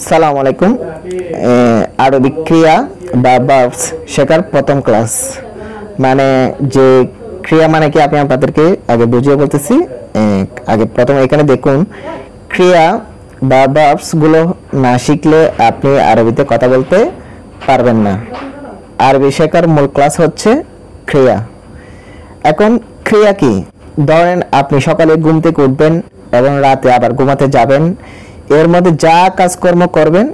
সালাম আলাইকুম। আরবিক ক্রিয়া বা ভার্বস শেখার প্রথম ক্লাস। মানে যে ক্রিয়া মানে কি আমি আপনাদেরকে আগে বুঝিয়ে বলতেছি। আগে প্রথম এখানে দেখুন, ক্রিয়া বা ভার্বস গুলো না শিখলে আপনি আরবিতে কথা বলতে পারবেন না। আরবি শেখার মূল ক্লাস হচ্ছে ক্রিয়া। এখন ক্রিয়া কি? ধরেন আপনি সকালে ঘুম থেকে উঠবেন এবং রাতে আবার ঘুমাতে যাবেন, এর মধ্যে যা কাজকর্ম করবেন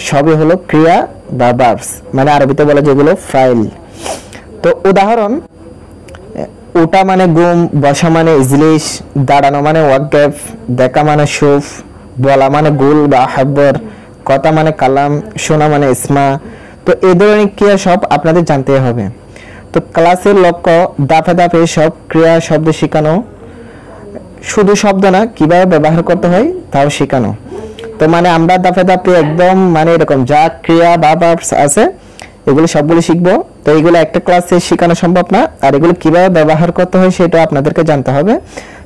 সবই হলো ক্রিয়া বা ভার্বস, মানে আরবিতে বলে যেগুলো ফাইল। তো উদাহরণ, উঠা মানে ঘুম, বসা মানে ইজলিস, দাঁড়ানো মানে ওয়াকফ, দেখা মানে শুফ, বলা মানে গুল বা হাব্বর, কথা মানে কালাম, শোনা মানে ইসমা। তো এই ধরনের ক্রিয়া সব আপনাদের জানতে হবে। তো ক্লাসের লক্ষ্য দাফে দাফে সব ক্রিয়া শব্দ শেখানো, শুধু শব্দ না কিভাবে ব্যবহার করতে হয় তাও শেখানো। তো মানে আমরা দাফে দাফে একদম মানে এরকম যা ক্রিয়া বা ভার্বস আছে এগুলো সবগুলো শিখবো। তো এগুলো একটা ক্লাসে শেখানো সম্ভব না, আর এগুলো কিভাবে ব্যবহার করতে হয় সেটা আপনাদেরকে জানতে হবে।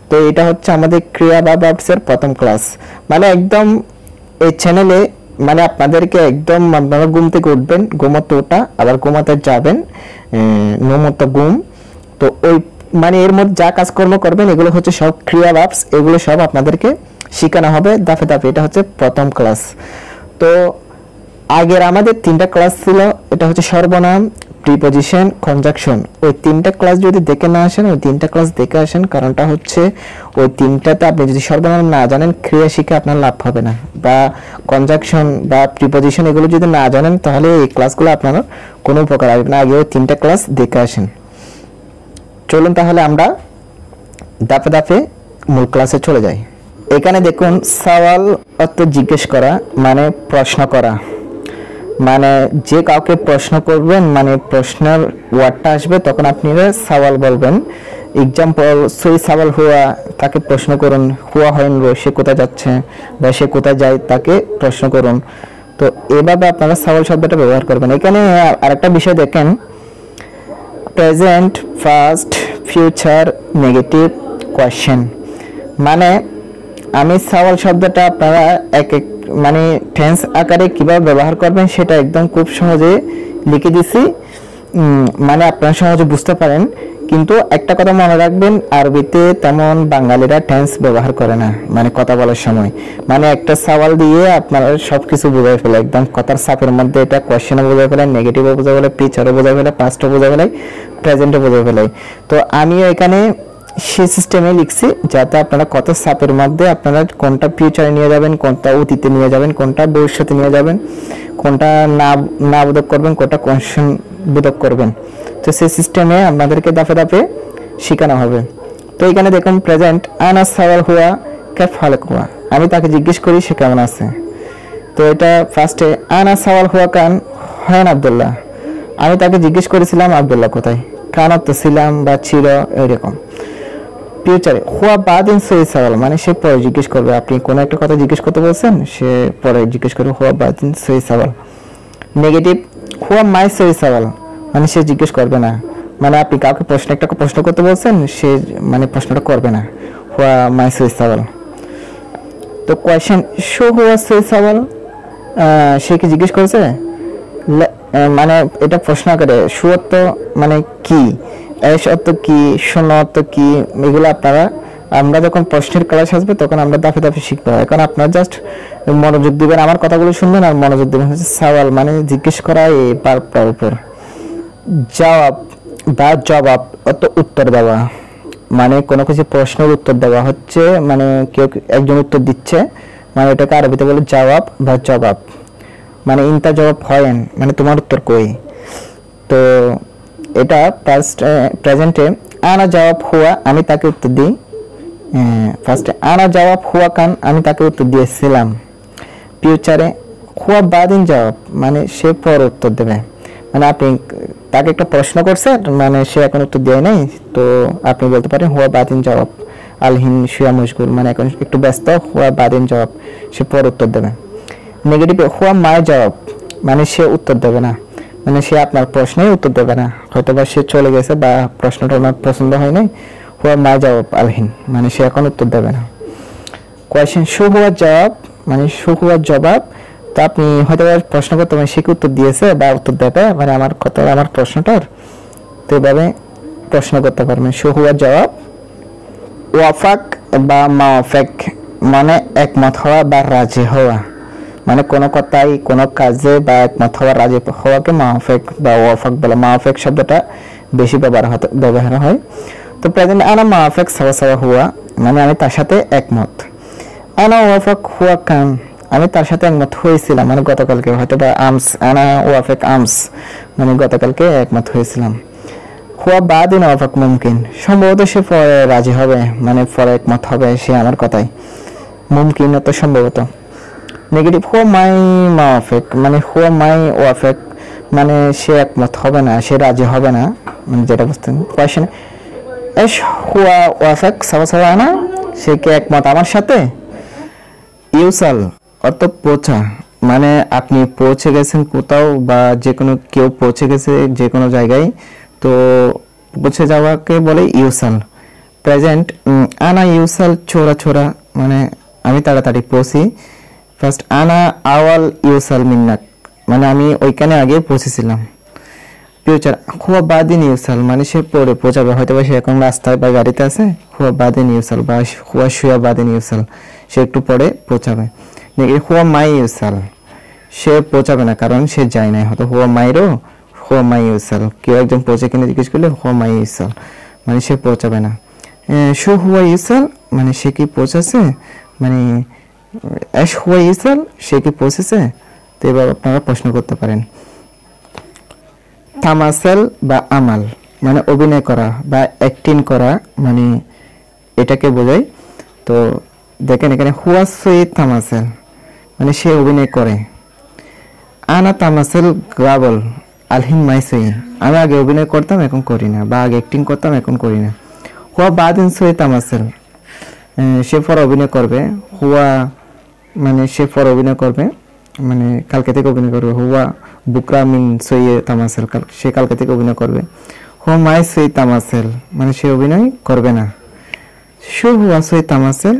তো এটা হচ্ছে আমাদের ক্রিয়া বা ভার্বস এর প্রথম ক্লাস। মানে একদম এই চ্যানেলে মানে আপনাদেরকে একদম আপনারা ঘুম থেকে উঠবেন, ঘুমোতে ওঠা আবার ঘুমাতে যাবেন, ঘুমোতে ঘুম। তো ওই মানে এর মধ্যে যা কাজকর্ম করবেন এগুলো হচ্ছে সব ক্রিয়া ভার্বস, এগুলো সব আপনাদেরকে শেখানো হবে দাফে দাফে। এটা হচ্ছে প্রথম ক্লাস। তো আগের আমাদের তিনটা ক্লাস ছিল, এটা হচ্ছে সর্বনাম, প্রিপজিশন, কনজাংশন। ওই তিনটা ক্লাস যদি দেখে না আসেন, ওই তিনটা ক্লাস দেখে আসেন। কারণটা হচ্ছে ওই তিনটাতে আপনি যদি সর্বনাম না জানেন, ক্রিয়া শিখে আপনার লাভ হবে না, বা কনজাংশন বা প্রিপজিশন এগুলো যদি না জানেন তাহলে এই ক্লাসগুলো আপনার কোনো উপকার আসবে না। আগে ওই তিনটা ক্লাস দেখে আসেন। চলুন তাহলে আমরা দাফে দাফে মূল ক্লাসে চলে যাই। এখানে দেখুন, সওয়াল অর্থ জিজ্ঞেস করা, মানে প্রশ্ন করা। মানে যে কাউকে প্রশ্ন করবেন, মানে প্রশ্নের ওয়ার্ডটা আসবে তখন আপনি সওয়াল বলবেন। এক্সাম্পল, সই সওয়াল হুয়া, তাকে প্রশ্ন করুন। হুয়া হইন রো, সে কোথায় যাচ্ছে বা সে কোথায় যায় তাকে প্রশ্ন করুন। তো এভাবে আপনারা সওয়াল শব্দটা ব্যবহার করবেন। এখানে আরেকটা বিষয় দেখেন, present, first, future, negative, question. মানে আমি সওয়াল শব্দটা আপনারা এক এক মানে টেন্স আকারে কিভাবে ব্যবহার করবেন সেটা একদম খুব সহজে লিখে দিছি, মানে আপনারা সহজে বুঝতে পারেন। কিন্তু একটা কথা মনে রাখবেন, আরবিতে তেমন বাঙালিরা টেন্স ব্যবহার করে না মানে কথা বলার সময়। মানে একটা সওয়াল দিয়ে আপনারা সবকিছু বোঝাই ফেলে, একদম কথার চাপের মধ্যে এটা কোয়েশ্চেনও বোঝাই ফেলে, নেগেটিভও বোঝাই ফেলে, ফিউচারও বোঝাই ফেলে, পাস্টও বোঝাই ফেলে, প্রেজেন্টও বোঝাই ফেলে। তো আমিও এখানে সেই সিস্টেমে লিখছি যাতে আপনারা কত চাপের মধ্যে আপনারা কোনটা ফিউচারে নিয়ে যাবেন, কোনটা অতীতে নিয়ে যাবেন, কোনটা ভবিষ্যতে নিয়ে যাবেন, কোনটা না বোধক করবেন, কোনটা কোয়েশ্চেন বোধক করবেন। তো সেই সিস্টেমে আপনাদেরকে দাফে দাফে শেখানো হবে। তো এখানে দেখুন, প্রেজেন্ট, আনা সওয়াল হুয়া কেফ হালক হুয়া, আমি তাকে জিজ্ঞেস করি সে কেমন আছে। তো এটা ফার্স্টে, আনা সওয়াল হুয়া কান হয়ন আব্দুল্লাহ, আমি তাকে জিজ্ঞেস করেছিলাম আব্দুল্লাহ কোথায়। কানত তো ছিলাম বা ছিল, এরকম। ফিউচারে, হুয়া বাদিন সই সওয়াল, মানে সে পরে জিজ্ঞেস করবে। আপনি কোনো একটা কথা জিজ্ঞেস করতে বলছেন, সে পরে জিজ্ঞেস করবে হুয়া বাদিন সই সওয়াল। নেগেটিভ, হুয়া মাই সই সওয়াল, মানে সে জিজ্ঞেস করবে না। মানে আপনি কাউকে একটা প্রশ্ন করতে বলছেন, সে মানে প্রশ্নটা করবে না, হুয়া মাই সই সওয়াল। তো কোয়েশ্চেন, শো হুয়া সই সওয়াল, সে কি জিজ্ঞেস করেছে, মানে এটা প্রশ্ন আকারে। শো অর্থ মানে কি, এস অর্থ কি, শোন অর্থ কি, এগুলো আমরা যখন প্রশ্নের ক্লাস আসবে তখন আমরা দাফে দাফে শিখবো। এখন আপনারা জাস্ট মনোযোগ দিবেন, আমার কথাগুলো শুনবেন আর মনোযোগ দিবেন। হচ্ছে সওয়াল মানে জিজ্ঞেস করা, এই ভার্বটার উপর। জবাব বা জবাব অর্থ উত্তর দেওয়া, মানে কোনো কিছু প্রশ্নের উত্তর দেওয়া হচ্ছে, মানে কেউ একজন উত্তর দিচ্ছে, মানে এটাকে আরবিতে বলে জবাব বা জবাব। মানে ইনতা জবাব হয়েন, মানে তোমার উত্তর কই। তো এটা প্রেজেন্টে, আনা জবাব হুয়া, আমি তাকে উত্তর দিই। ফার্স্টে, আনা জবাব হুয়া কান, আমি তাকে উত্তর দিয়েছিলাম। ফিউচারে, হুয়া বাদিন জবাব, মানে সে পর উত্তর দেবে। মানে আপনি তাকে একটা প্রশ্ন করছেন, মানে সে এখন উত্তর দেয় নাই, তো আপনি বলতে পারেন হুয়া বাদিন জবাব আলহিন শুয়া মশগুল, মানে এখন একটু ব্যস্ত, হুয়া বাদিন জবাব, সে পর উত্তর দেবে। নেগেটিভে, হুয়া মায় জবাব, মানে সে উত্তর দেবে না, মানে সে আপনার প্রশ্নের উত্তর দেবে না, হয়তো বা সে চলে গেছে বা প্রশ্নটা ওনার পছন্দ হয় নাই। হুয়া মায় জবাব আলহিন, মানে সে এখন উত্তর দেবে না। কোয়েশ্চেন, শো হুয়া জবাব, মানে শো হুয়া জবাব তো আপনি হয়তো প্রশ্ন করতে পারেন সে কি উত্তর দিয়েছে বা উত্তর দেবে মানে আমার কথা আমার প্রশ্নটার, তো এভাবে প্রশ্ন করতে পারবেন। সো হুয়ার জবাব ওয়াফাক বা মাওয়াফাক মানে একমত হওয়া বা রাজি হওয়া, মানে কোনো কথাই কোনো কাজে বা একমত হওয়া রাজি হওয়াকে মাওয়াফাক বা ওয়াফাক বলে। মাওয়াফাক শব্দটা বেশি ব্যবহার হয়। তো প্রেজেন্ট আনা মাওয়াফাক সাওয়া সাওয়া হুয়া মানে আমি তার সাথে একমত। আনা ওয়াফাক হুয়া কান আমি তার সাথে একমত হয়েছিলাম, মানে গতকালকে হয়তো বা আমস আনা ওয়াফাক আমস মানে গতকালকে একমত হয়েছিলাম। হুয়া বাদিন ওয়াফাক মুমকিন সম্ভবত সে পরে রাজি হবে, মানে পরে একমত হবে সে আমার কথাই, মুমকিন তো সম্ভবত। নেগেটিভ হুয়া মাই মাওয়াফাক মানে হুয়া মাই ওয়াফাক মানে সে একমত হবে না, সে রাজি হবে না, মানে যেটা বুঝতেন কোয়েশ্চেন এস হুয়া ওয়াফাক সাওয়া সাওয়া আনা সে কি একমত আমার সাথে। ইউসাল অর্থ পৌঁছা, মানে আপনি পৌঁছে গেছেন কোথাও বা যে কোনো কেউ পৌঁছে গেছে যে কোনো জায়গায়, তো পৌঁছে যাওয়াকে বলে ইউসাল। প্রেজেন্ট আনা ইউসাল ছোড়া ছোড়া মানে আমি তাড়াতাড়ি পৌঁছি। ফার্স্ট আনা আওয়াল ইউসাল মিন্নাক মানে আমি ওইখানে আগে পৌঁছেছিলাম। ফিউচার হুয়া বাদিন ইউসাল মানে সে পরে পৌঁছাবে, হয়তো বা সে এখন রাস্তায় বা গাড়িতে আছে। হুয়া বাদিন ইউসাল বা হুয়া শুয়া বাদিন ইউসাল সে একটু পরে পৌঁছাবে। হুয়া মাই ইউসাল সে পৌঁছাবে না কারণ সে যায় নাই, হয়তো হুয়া মাইরও হুয়া মাই ইউসাল কেউ একজন পৌঁছে কিনে জিজ্ঞেস করলে হুয়া মাই ইউসাল মানে সে পৌঁছাবে না। শো হুয়া ইউসাল মানে সে কি পৌঁছাছে, মানে এস হুয়া ইউসাল সে কি পৌঁছেছে। তো এবার আপনারা প্রশ্ন করতে পারেন। তামাসেল বা আমাল মানে অভিনয় করা বা অ্যাক্টিং করা মানে এটাকে বোঝায়। তো দেখেন এখানে হুয়া সৈয়দ তামাসেল মানে সে অভিনয় করে। আনা তামাসেল গাবল আলহিন মাই সৈয়দ আমি আগে অভিনয় করতাম এখন করি না, বা আগে অ্যাক্টিং করতাম এখন করি না। হুয়া বাদিন সৈয়দ তামাসেল সে পর অভিনয় করবে। হুয়া মানে সে পর অভিনয় করবে মানে কালকে থেকে অভিনয় করবে। হুয়া বুকরা মিন সৈয়দ তামাসেল সে কালকে থেকে অভিনয় করবে। হুয়া মাই সৈয়দ তামাসেল মানে সে অভিনয় করবে না। শো হুয়া সৈয়দ তামাসেল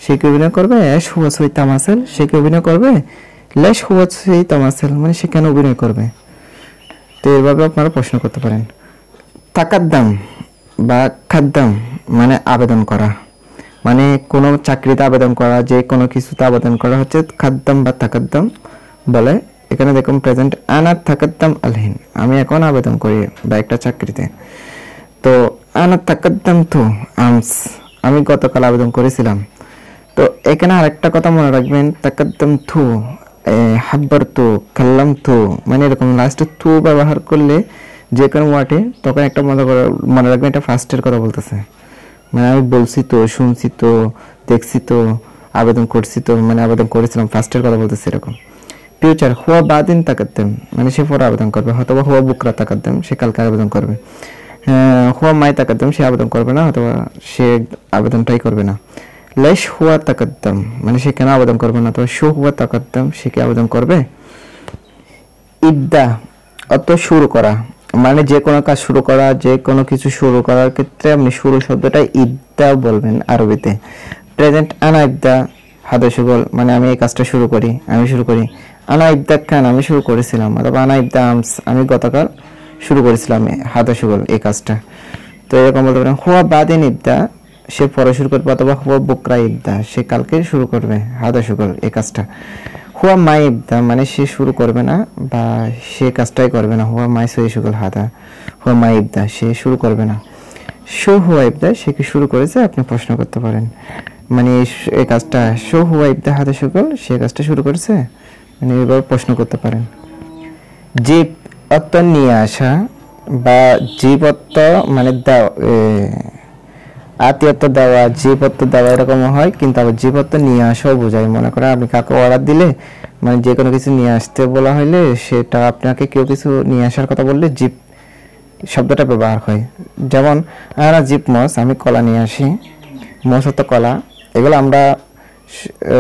সে কি অভিনয় করবে। এস হুয়া সৈয়দ তামাসেল সে কি অভিনয় করবে। লেশ হুয়া সৈয়দ তামাসেল মানে সে কেন অভিনয় করবে। তো এভাবে আপনারা প্রশ্ন করতে পারেন। তাকাদ্দাম বা খাদ্দাম মানে আবেদন করা, মানে কোনো চাকরিতে আবেদন করা, যে কোনো কিছুতে আবেদন করা হচ্ছে খাদ্দাম বা তাকাদ্দাম বলে। এখানে দেখুন প্রেজেন্ট আনা তাকাদ্দাম আলহিন আমি এখন আবেদন করি বা একটা চাকরিতে। তো আনা তাকাদ্দাম তো আমস আমি গতকাল আবেদন করেছিলাম। তো এখানে আরেকটা কথা মনে রাখবেন, তাকাদ্দাম থু হাব্বার তো কাল্লাম তো মানে এরকম লাস্টে থু ব্যবহার করলে যে কোনো ওয়ার্ডে তখন একটা মনে রাখবেন এটা ফার্স্টের কথা বলতেছে, মানে আমি বলছি তো, শুনছি তো, দেখছি তো, আবেদন করছি তো, মানে আবেদন করেছিলাম ফার্স্টের কথা বলতেছে এরকম। ফিউচার হুয়া বাদিন তাকাদ্দাম মানে সে পরে আবেদন করবে, অথবা হুয়া বুকরা তাকাদ্দাম সে কালকে আবেদন করবে। হুয়া মাই তাকাদ্দাম সে আবেদন করবে না, অথবা সে আবেদনটাই করবে না। লেশ হুয়া তাকাদ্দাম মানে সে কেন আবেদন করবে না, অথবা শো হুয়া তাকাদ্দাম সে কি আবেদন করবে। ইবদা অত শুরু করা, মানে যে কোনো কাজ শুরু করা, যে কোনো কিছু শুরু করার ক্ষেত্রে আপনি শুরু শব্দটা ইবদা বলবেন আরবিতে। প্রেজেন্ট আনা ইবদা হাদাসুগল মানে আমি এই কাজটা শুরু করি, আমি শুরু করি। আনা ইবদা খান আমি শুরু করেছিলাম, অথবা আনা ইবদা আমস আমি গতকাল শুরু করেছিলাম হাদাসুগল এই কাজটা। তো এরকম বলতে পারেন। হুয়া বাদিন ইবদা সে পরে শুরু করবে, অথবা হুয়া বুকরা ইবদা সে কালকে শুরু করবে হাদাসুগল এই কাজটা। হুয়া মাই ইবদা মানে সে শুরু করবে না বা সে কাজটাই করবে না। হুয়া মাই সই সুগল হাদা হুয়া মাই ইবদা সে শুরু করবে না। শো হুয়া ইবদা সে কি শুরু করেছে আপনি প্রশ্ন করতে পারেন, মানে এই কাজটা শো হুয়া ইবদা হাদা সুগল সে কাজটা শুরু করেছে, মানে এবার প্রশ্ন করতে পারেন। জীব অর্থ নিয়ে আসা বা জীবত্ব মানে আত্মীয়ত্ব দেওয়া, জীবত্ব দেওয়া এরকম হয়, কিন্তু আবার জীবত্ব নিয়ে আসাও বোঝায়। মনে করেন আপনি কাউকে অর্ডার দিলে মানে যে কোনো কিছু নিয়ে আসতে বলা হইলে সেটা আপনাকে কেউ কিছু নিয়ে আসার কথা বললে জীব শব্দটা ব্যবহার হয়। যেমন আমরা জীব মস আমি কলা নিয়ে আসি, মস অর্থ কলা, এগুলো আমরা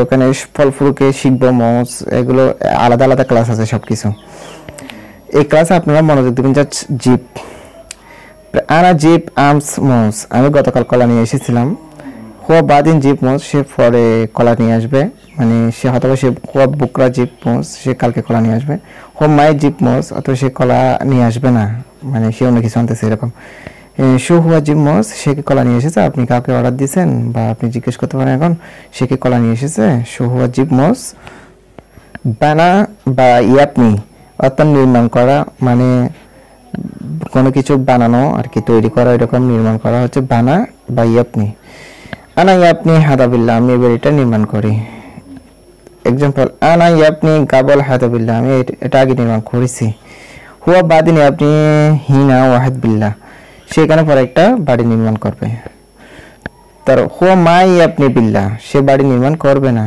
ওখানে ফল ফুলকে শিখবো। মস এগুলো আলাদা আলাদা ক্লাস আছে সব কিছু, এই ক্লাসে আপনারা মনোযোগ দেবেন। যা জীব আনা জীব আমস মস আমি গতকাল কলা নিয়ে এসেছিলাম। হুয়া বাদিন জিপ মোস সে পরে কলা নিয়ে আসবে, মানে সে হয়তো সে হুয়া বুকরা জিপ মোস সে কালকে কলা নিয়ে আসবে। হুয়া মাই জিপ মোস অথবা সে কলা নিয়ে আসবে না, মানে সে অন্য কিছু আনতেছে এরকম। শু হুয়া জিপ মোস সে কি কলা নিয়ে এসেছে, আপনি কাউকে অর্ডার দিয়েছেন বা আপনি জিজ্ঞেস করতে পারেন এখন সে কি কলা নিয়ে এসেছে। শু হুয়া জিপ মোস বানা বা ইয়াপনি অর্থাৎ নির্মাণ করা, মানে কোনো কিছু বানানো আর কি তৈরি করা, এরকম নির্মাণ করা হচ্ছে বানা বা ইয়াপনি। আনা ইয়াপনি হাদাবিল্লাহ আমি এবার এটা নির্মাণ করি। এক্সাম্পল আনা ইয়াপনি গাবল হাদাবিল্লাহ আমি এটা আগে নির্মাণ করেছি। হুয়া বাদিন আপনি হিনা ওয়াহিদ বিল্লাহ সেখানে পরে একটা বাড়ি নির্মাণ করবে। তার হুয়া মাই আপনি বিল্লাহ সে বাড়ি নির্মাণ করবে না।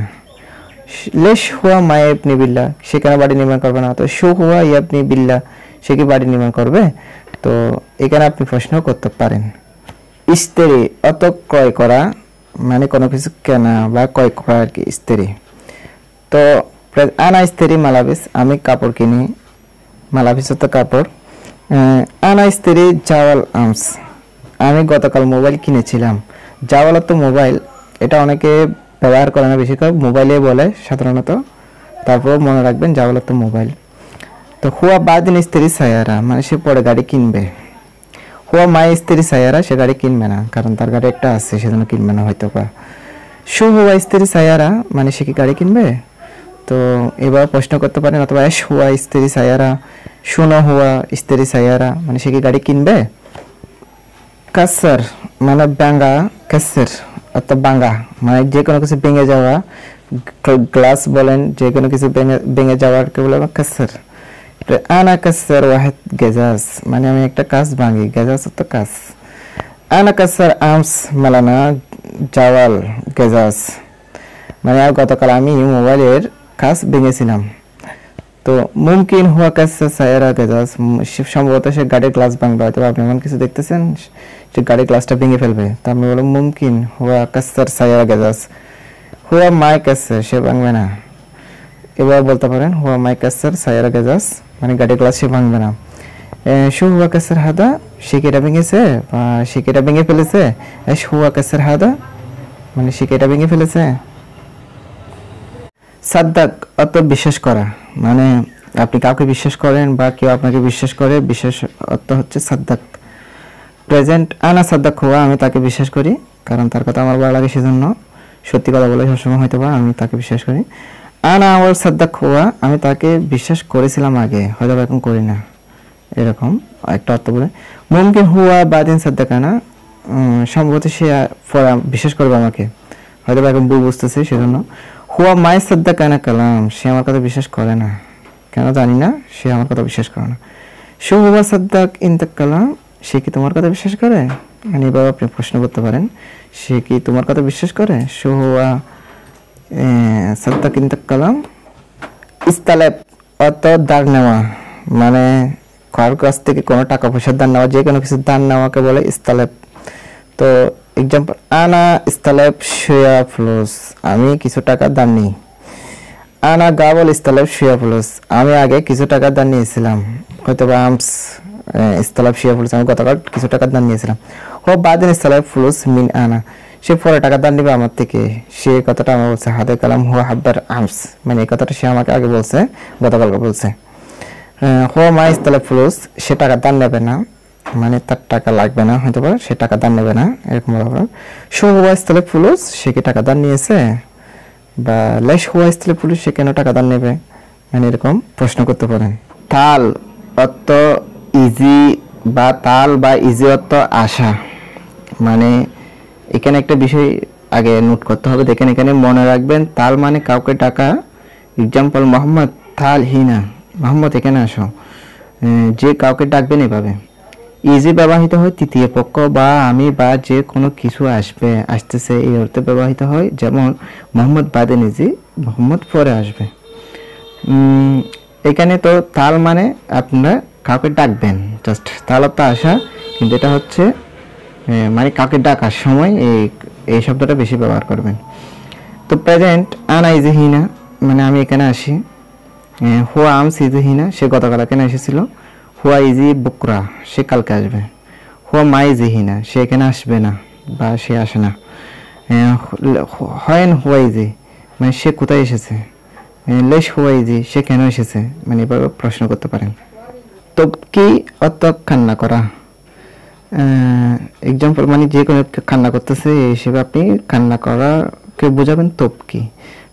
লেশ হুয়া মাই আপনি বিল্লাহ সেখানে বাড়ি নির্মাণ করবে না। তো শু হুয়া ইয়াপনি বিল্লাহ সে কি বাড়ি নির্মাণ করবে। তো এখানে আপনি প্রশ্ন করতে পারেন। ইস্তেরি অত ক্রয় করা, মানে কোনো কিছু কেনা বা ক্রয় করা আর কি ইস্তেরি। তো আনা ইস্তেরি মালাবিস আমি কাপড় কিনি, মালাবিস তো কাপড়। আনা ইস্তেরি জাওয়াল আমস আমি গতকাল মোবাইল কিনেছিলাম। জাওয়াল তো মোবাইল, এটা অনেকে ব্যবহার করে না, বেশিরভাগ মোবাইলে বলে সাধারণত, তারপর মনে রাখবেন জাওয়াল তো মোবাইল। তো হুয়া বাদিন ইস্তেরি সায়ারা মানে সে পরে গাড়ি কিনবে। হুয়া মাই ইস্তেরি সায়ারা সে গাড়ি কিনবে না, কারণ তার গাড়ি একটা আছে সেজন্য কিনবে না হয়তো বা। শু হুয়া ইস্তেরি সায়ারা মানে সে কি গাড়ি কিনবে। তো এবার প্রশ্ন করতে পারেন অথবা এশ হুয়া ইস্তেরি সায়ারা শুনো হুয়া ইস্তেরি সায়ারা মানে সে কি গাড়ি কিনবে। কাসার মানে বাঙ্গা, কাসের অর্থাৎ বাঙ্গা মানে যে কোনো কিছু ভেঙে যাওয়া, গ্লাস বলেন যে কোনো কিছু ভেঙে যাওয়ারকে বলে কাসার। আনা কাসার ওয়াহিদ গেজাস মানে আমি একটা কাজ ভাঙি, গেজাস তো কাজ। আনা কাসার আমস মালানা জাওয়াল গেজাস মানে গতকাল আমি মোবাইলের কাজ ভেঙেছিলাম। তো মুমকিন হুয়া কাসার সায়ারা গেজাস সম্ভবত সে গাড়ির গ্লাস ভাঙবে, হয়তো আপনি এমন কিছু দেখতেছেন যে গাড়ির গ্লাসটা ভেঙে ফেলবে, তো আমি বললাম মুমকিন হুয়া কাসার সায়ারা গেজাস। হুয়া মাই কাসার সে ভাঙবে না। এবার বলতে পারেন হুয়া মাই কাসার সায়ারা গেজাস মানে গাড়ির গ্লাস সে ভাঙবে না। শু হুয়া কাসার হাদা সে কি এটা ভেঙেছে বা সে কি এটা ভেঙে ফেলেছে। হুয়া কাসার হাদা মানে সে কি এটা ভেঙে ফেলেছে। সাদ্দাক অর্থ বিশ্বাস করা, মানে আপনি কাউকে বিশ্বাস করেন বা কেউ আপনাকে বিশ্বাস করে, বিশ্বাস অর্থ হচ্ছে সাদ্দাক। প্রেজেন্ট আনা সাদ্দাক হুয়া আমি তাকে বিশ্বাস করি, কারণ তার কথা আমার ভালো লাগে সেজন্য সত্যি কথা বলে সবসময় হয়তো বা আমি তাকে বিশ্বাস করি। আনা আমার সাদ্দাক হুয়া আমি তাকে বিশ্বাস করেছিলাম আগে, হয়তো এখন করি না, এরকম একটা অর্থ বলে। মুমকিন হুয়া বাদিন সাদ্দাক আনা সম্ভবত সে বিশ্বাস করবে আমাকে, হয়তো এখন ভুল বুঝতেছে সেজন্য। হুয়া মাই সাদ্দাক আনা কালাম সে আমার কথা বিশ্বাস করে না, কেন জানি না সে আমার কথা বিশ্বাস করে না। শু হুয়া সাদ্দাক ইনতাক কালাম সে কি তোমার কথা বিশ্বাস করে, মানে এবার আপনি প্রশ্ন করতে পারেন সে কি তোমার কথা বিশ্বাস করে। শু হুয়া সাদ্দাক ইনতাক কালাম ইস্তালেব অর্থ দান নেওয়া, মানে কারোর কাছ থেকে কোনো টাকা পয়সার দান নেওয়া, যে কোনো কিছু দান নেওয়াকে বলে ইস্তালেব। তো এক্সাম্পল আনা ইস্তালেব শুয়া ফ্লুস আমি কিছু টাকা দান নিই। আনা গাবল ইস্তালেব শুয়া ফ্লুস আমি আগে কিছু টাকা দান নিয়েছিলাম, হয়তো বা আমস ইস্তালেব শুয়া ফ্লুস আমি গতকাল কিছু টাকা দান নিয়েছিলাম। ও বাদিন ইস্তালেব ফ্লুস মিন আনা সে পরে টাকা দান নিবে আমার থেকে, সে কথাটা আমার বলছে। হাতে কালাম হুয়া হাব্বার আমস মানে এই কথাটা সে আমাকে আগে বলছে, গতকালকে বলছে। হুয়া মাই ইস্তালেব ফ্লুস সে টাকা দান নেবে না, মানে তার টাকা লাগবে না হয়তো বা সে টাকা দান নেবে না এরকম বলা। শু হুয়া ইস্তালেব ফ্লুস সে কি টাকা দান নিয়েছে, বা লেশ হুয়া ইস্তালেব ফ্লুস সে কেন টাকা দান নেবে, মানে এরকম প্রশ্ন করতে পারেন। তাল অর্থ ইজি বা তাল বা ইজি অর্থ আশা, মানে এখানে একটা বিষয় আগে নোট করতে হবে, দেখেন এখানে মনে রাখবেন তাল মানে কাউকে ডাকা। এক্সাম্পল মোহাম্মদ তাল হিনা মোহাম্মদ এখানে আসো, যে কাউকে ডাকবেন এভাবে। ইজি ব্যবহৃত হয় তৃতীয় পক্ষ বা আমি বা যে কোনো কিছু আসতেছে এই অর্থে ব্যবহৃত হয়, যেমন মোহাম্মদ বাদে ইজি মোহাম্মদ পরে আসবে। এখানে তো তাল মানে আপনারা কাউকে ডাকবেন, জাস্ট তাল অর্থ আসা, কিন্তু এটা হচ্ছে মানে কাউকে ডাকার সময় এই শব্দটা বেশি ব্যবহার করবেন। তো প্রেজেন্ট আনা ইজি হিনা মানে আমি এখানে আসি। হুয়া আমস ইজি হিনা সে গতকাল এখানে এসেছিল। হুয়া ইজি বুকরা সে কালকে আসবে। হুয়া মাই ইজি হিনা সে এখানে আসবে না বা সে আসে না। হয়েন হুয়াইজি মানে সে কোথায় এসেছে, লেশ হুয়াইজি সে কেন এসেছে, মানে এভাবে প্রশ্ন করতে পারেন। তবকি অর্থ কান্না করা, এক্সাম্পল মানে যে কোনো কান্না করতেছে এই হিসেবে আপনি কান্না করাকে বোঝাবেন তবকি।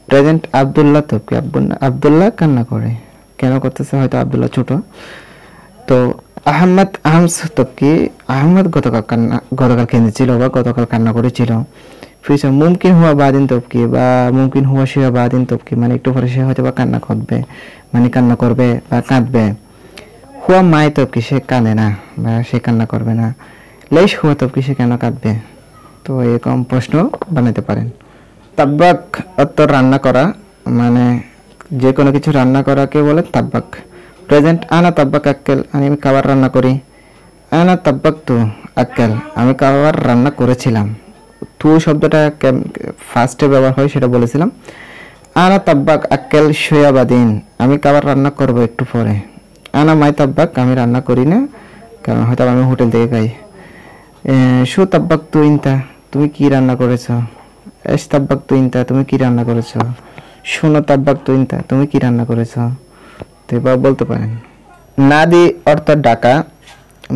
প্রেজেন্ট আব্দুল্লাহ তবকি, আব্দুল্লাহ কান্না করে, কেন করতেছে, হয়তো আব্দুল্লাহ ছোট। তো আহমদ আহমস তবকি, আহমদ গতকাল কেঁদেছিল বা গতকাল কান্না করেছিল। ফিউচার মুমকিন হুয়া বাদিন তবকি বা মুমকিন হুয়া শিয়া বাদিন তবকি, মানে একটু পরে সে হয়তো বা কান্না করবে, মানে কান্না করবে বা কাঁদবে। হুয়া মাই তবকি সে কাঁদে না বা সে কান্না করবে না। লেশ হুয়া তবকি সে কেন কাঁদবে। তো এরকম প্রশ্ন বানাতে পারেন। তাব্বাক অর্থ রান্না করা, মানে যে কোনো কিছু রান্না করাকে বলে তাব্বাক। প্রেজেন্ট আনা তাব্বাক আক্কেল, আমি খাবার রান্না করি। আনা তাব্বাক তু আক্কেল, আমি খাবার রান্না করেছিলাম। তু শব্দটা ফার্স্টে ব্যবহার হয় সেটা বলেছিলাম। আনা তাব্বাক আক্কেল সোয়াবাদিন, আমি খাবার রান্না করব একটু পরে। আনা মাই তাব্বাক, আমি রান্না করি না, কারণ হয়তো আমি হোটেল থেকে খাই। শো তাব্বাক তু ইনতা, তুমি কি রান্না করেছো। এস তাব্বাক তু ইনতা, তুমি কি রান্না করেছো। শোনো তাব্বাক তু ইনতা, তুমি কি রান্না করেছো। তো এবার বলতে পারেন। নাদি অর্থ ডাকা,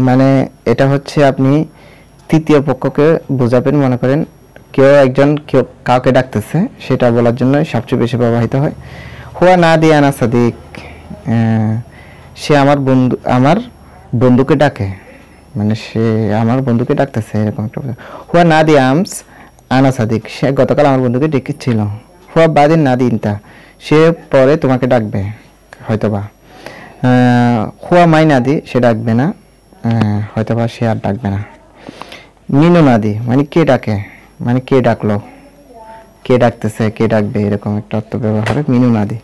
মানে এটা হচ্ছে আপনি তৃতীয় পক্ষকে বোঝাবেন। মনে করেন কেউ একজন কাউকে ডাকতেছে, সেটা বলার জন্য সবচেয়ে বেশি ব্যবহৃত হয়। হুয়া নাদি আনা সাদিক, সে আমার বন্ধুকে ডাকে, মানে সে আমার বন্ধুকে ডাকতেছে, এরকম একটা। হুয়া নাদি আমস আনা সাদিক, সে গতকাল আমার বন্ধুকে ডেকেছিল। হুয়া বাদিন নাদি ইনতা, সে পরে তোমাকে ডাকবে হয়তোবা। হুয়া মাই নাদি, সে ডাকবে না, হয়তোবা সে আর ডাকবে না। মিনু নাদি মানে কে ডাকে, মানে কে ডাকলো, কে ডাকতেছে, কে ডাকবে, এরকম একটা অর্থ ব্যবহার হবে মিনু নাদি।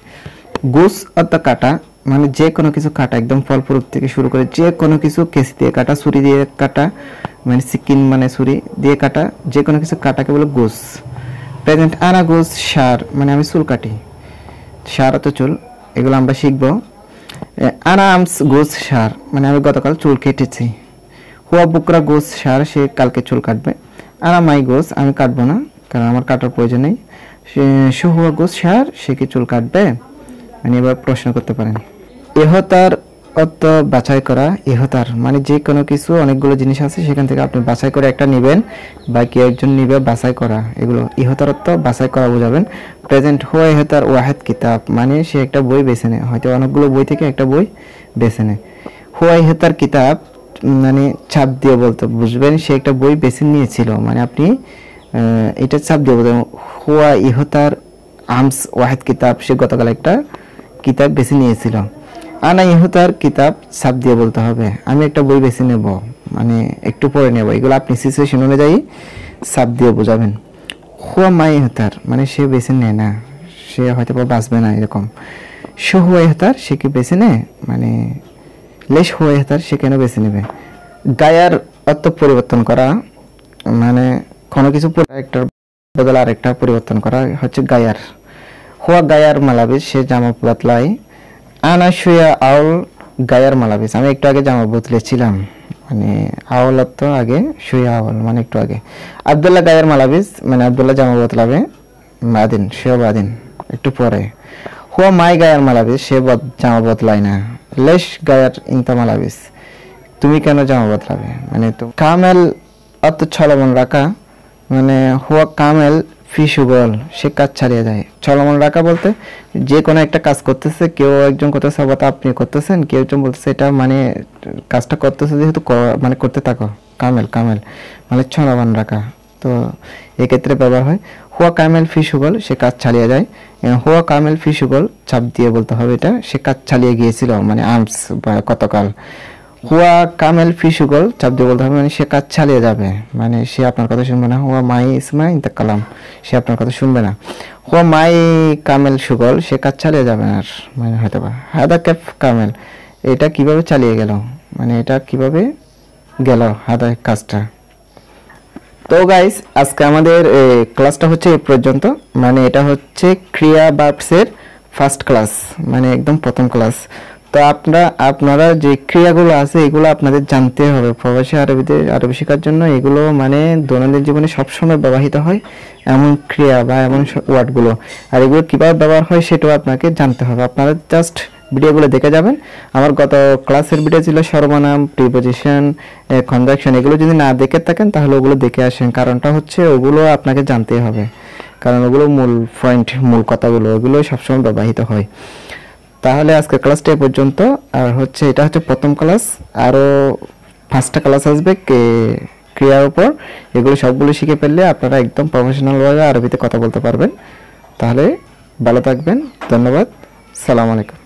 গুস অর্থ কাটা, মানে যে কোনো কিছু কাটা, একদম ফল ফ্রুট থেকে শুরু করে যে কোনো কিছু কেসি দিয়ে কাটা, ছুরি দিয়ে কাটা, মানে সিকিন মানে ছুরি দিয়ে কাটা, যে কোনো কিছু কাটাকে বলে গুস। প্রেজেন্ট আনা গুস সার, মানে আমি চুল কাটি। সার অর্থ চুল, এগুলো আমরা শিখবো। আনা আমস গুস সার, মানে আমি গতকাল চুল কেটেছি। হুয়া বুকরা গোস সার, সে কালকে চুল কাটবে। আনা মাই গোস, আমি কাটবো না, কারণ আমার কাটার প্রয়োজন নেই। সে হুয়া গোস সার, সে কি চুল কাটবে, মানে এবার প্রশ্ন করতে পারেন। ইহতার অর্থ বাছাই করা। ইহতার মানে যে কোনো কিছু, অনেকগুলো জিনিস আছে, সেখান থেকে আপনি বাছাই করে একটা নেবেন বা কেউ একজন নিবে, বাছাই করা, এগুলো ইহতার অর্থ বাছাই করা বোঝাবেন। প্রেজেন্ট হুয়া ইহতার ওয়াহেদ কিতাব, মানে সে একটা বই বেছে নেয়, হয়তো অনেকগুলো বই থেকে একটা বই বেছে নেয়। হুয়া ইহতার কিতাব মানে ছাপ দিয়ে বলতে বুঝবেন সে একটা বই বেছে নিয়েছিল, মানে আপনি এটা ছাপ দিয়ে বলতে। হুয়া ইহতার আমস ওয়াহেদ কিতাব, সে গতকাল একটা কিতাব বেছে নিয়েছিল। আনা ইহতার কিতাব ছাপ দিয়ে বলতে হবে, আমি একটা বই বেছে নেব, মানে একটু পরে নেব, এগুলো আপনি সিচুয়েশন অনুযায়ী ছাপ দিয়ে বোঝাবেন। হুয়া মাই ইহতার, মানে সে বেছে নেয় না, সে হয়তো বা বাঁচবে না, এরকম। শো হুয়া ইহতার, সে কি বেছে নেয়, মানে লেশ হুয়া ইহতার, সে কেন বেছে নেবে। গায়ার অর্থ পরিবর্তন করা, মানে কোনো কিছু একটার বদলে আরেকটা পরিবর্তন করা হচ্ছে গায়ার। হুয়া গায়ার মালাবিস, সে জামা বদলায়। আনা শুয়া আউল গায়ার মালাবিস, আমি একটু আগে জামা বদলেছিলাম, মানে আউল অর্থ আগে, শুয়া আউল মানে একটু আগে। আব্দুল্লাহ গায়ার মালাবিস, মানে আব্দুল্লাহ জামা বদলাবে। বাদিন শুয়া বাদিন একটু পরে। হুয়া মাই গায়ার মালাবিস, সে জামা বদলায় না। লেশ গায়ার ইনতা মালাবিস, তুমি কেন জামা বদলাবে, মানে তো। কামেল অর্থ চলমান রাখা, মানে হুয়া কামেল ফি সুগল, সে কাজ ছাড়িয়ে যায়। চলমান রাখা বলতে যে কোনো একটা কাজ করতেছে, কেউ একজন করতেছে অথবা আপনি করতেছেন, কেউ একজন বলতেছে, এটা মানে কাজটা করতেছে যেহেতু মানে করতে থাকো। কামেল কামেল মানে চলমান রাখা, তো এক্ষেত্রে ব্যবহার হয়। হুয়া কামেল ফি সুগল, সে কাজ চালিয়ে যায়। হুয়া কামেল ফি সুগল চাপ দিয়ে বলতে হবে এটা, সে কাজ চালিয়ে গিয়েছিল, মানে আমস গতকাল। হুয়া কামেল ফি সুগল চাপ দিয়ে বলতে হবে, মানে সে কাজ চালিয়ে যাবে, মানে সে আপনার কথা শুনবে না। হুয়া মাই ইসমা ইনতা কালাম, সে আপনার কথা শুনবে না। হুয়া মাই কামেল সুগল, সে কাজ চালিয়ে যাবে আর, মানে হয়তো বা। হাদা ক্যাফ কামেল, এটা কিভাবে চালিয়ে গেল, মানে এটা কিভাবে গেল হাদা কাজটা। তো গাইস আজকে আমাদের ক্লাসটা হচ্ছে এই পর্যন্ত, মানে এটা হচ্ছে ক্রিয়া ভার্বসের ফার্স্ট ক্লাস, মানে একদম প্রথম ক্লাস। তো আপনারা যে ক্রিয়াগুলো আছে এগুলো আপনাদের জানতে হবে। প্রবাসী আরবি শেখার জন্য এগুলো মানে দৈনন্দিন জীবনে সবসময় ব্যবহৃত হয় এমন ক্রিয়া বা এমন ওয়ার্ডগুলো, আর এগুলো কীভাবে ব্যবহার হয় সেটাও আপনাকে জানতে হবে। আপনারা জাস্ট ভিডিওগুলো দেখে যাবেন। আমার গত ক্লাসের ভিডিও ছিল সর্বনাম, প্রিপোজিশন, কনজাংশন। এগুলো যদি না দেখে থাকেন তাহলে ওগুলো দেখে আসেন, কারণটা হচ্ছে ওগুলো আপনাকে জানতেই হবে, কারণ ওগুলো মূল পয়েন্ট, মূল কথাগুলো ওগুলো সবসময় ব্যবহৃত হয়। তাহলে আজকের ক্লাসটা এ পর্যন্ত। আর হচ্ছে এটা হচ্ছে প্রথম ক্লাস, আরও 5টা ক্লাস আসবে ক্রিয়ার উপর। এগুলো সবগুলো শিখে ফেললে আপনারা একদম প্রফেশনালভাবে আরবিতে কথা বলতে পারবেন। তাহলে ভালো থাকবেন, ধন্যবাদ, সালাম আলাইকুম।